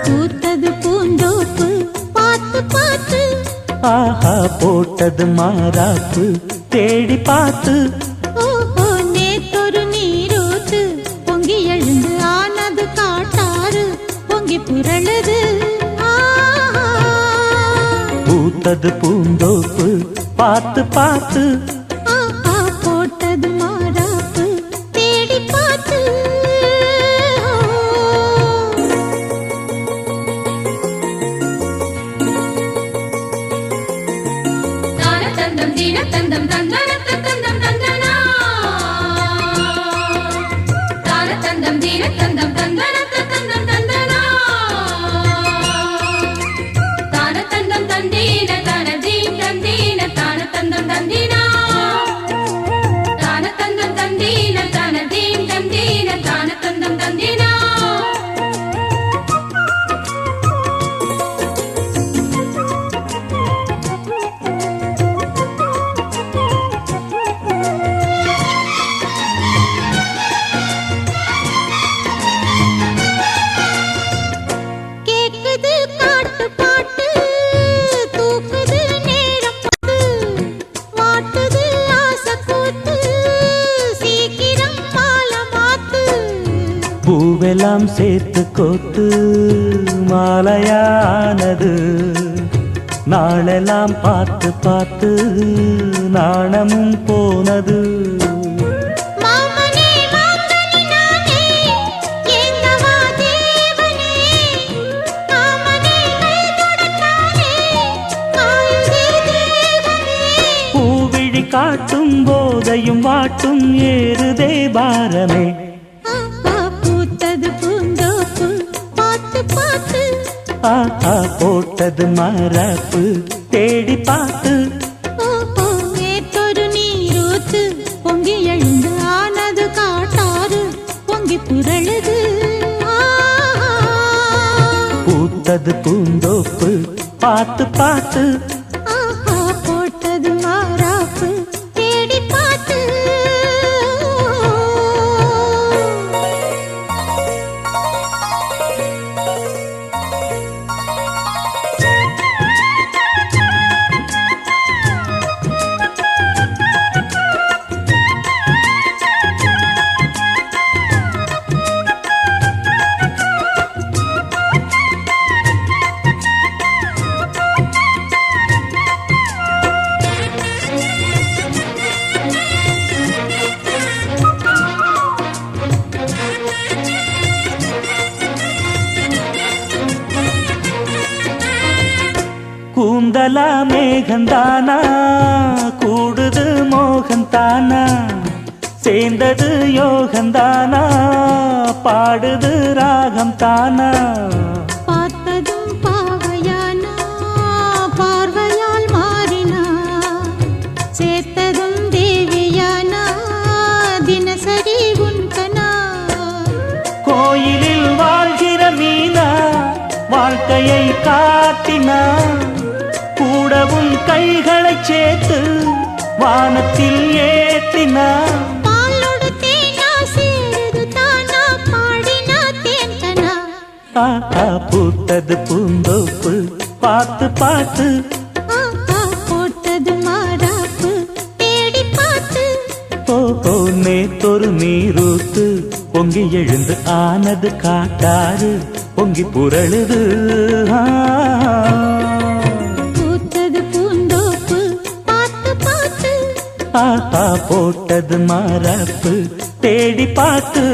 பூத்தது பூந்தோப்பு பார்த்து பார்த்து, ஆஹா போட்டது மாறாப்பு தேடி பார்த்து. ஓஹோ நேத்தொரு நீரூத்து பொங்கி எழுந்து ஆனது காட்டாறு பொங்கி புரளுது. பூத்தது பூந்தோப்பு பார்த்து பார்த்து, ஆஹா போட்டது மாறாப்பு தேடி பார்த்து. தந்தம் தந்தன தந்தம் தந்தனா தான தந்தம் தீன தந்தம் தந்தன தந்தம் தந்தனா தான தந்தம் தந்தீன தான தீம் தந்தீன தான தந்தம் தந்தீனா தான தந்தம் தந்தீன தான தீம் தந்தீன தான தந்தம் தந்தீனா. பூவெல்லாம் சேர்த்து கோத்து மாலையானது, நாளெல்லாம் பார்த்து பார்த்து நாணமும் போனது. பூவிழி காட்டும் போதையும் வாட்டும் ஏறுதே பாரமே. ஆஹா போட்டது மாறாப்பு தேடி பார்த்து. ஓஹோ நேத்தொரு நீரூத்து பொங்கி எழுந்து ஆனது காட்டாறு பொங்கி புரளுது. பூத்தது பூந்தோப்பு பார்த்து பார்த்து, ஆஹா போட்டது மாறாப்பு தேடி பார்த்து. கூந்தலா மேகந்தானா கூடுது மோகந்தானா, சேர்ந்தது யோகந்தானா பாடுது ராகம் தானா. பார்த்ததும் பாவையானா பார்வையால் மாறினா, சேர்த்ததும் தேவியானா தினசரி உன்கனா. கோயிலில் வாழ்கிற மீனா வாழ்க்கையை காட்டினா, கூடவும் கைகளை சேர்த்து வானத்தில் ஏற்றினா. பாலோடு தேனா சேருது தானா பாடினா தேன்கனா. ஆஹா பூத்தது பூந்தோப்பு பார்த்து பார்த்து, ஆஹா போட்டது மாறாப்பு தேடி பார்த்து. ஓஹோ நேத்தொரு நீரூத்து பொங்கி எழுந்து ஆனது காட்டாறு பொங்கி புரளுது. பூத்தது பூந்தோப்பு பார்த்து பார்த்து, ஆஹா போட்டது மாறாப்பு தேடி பார்த்து.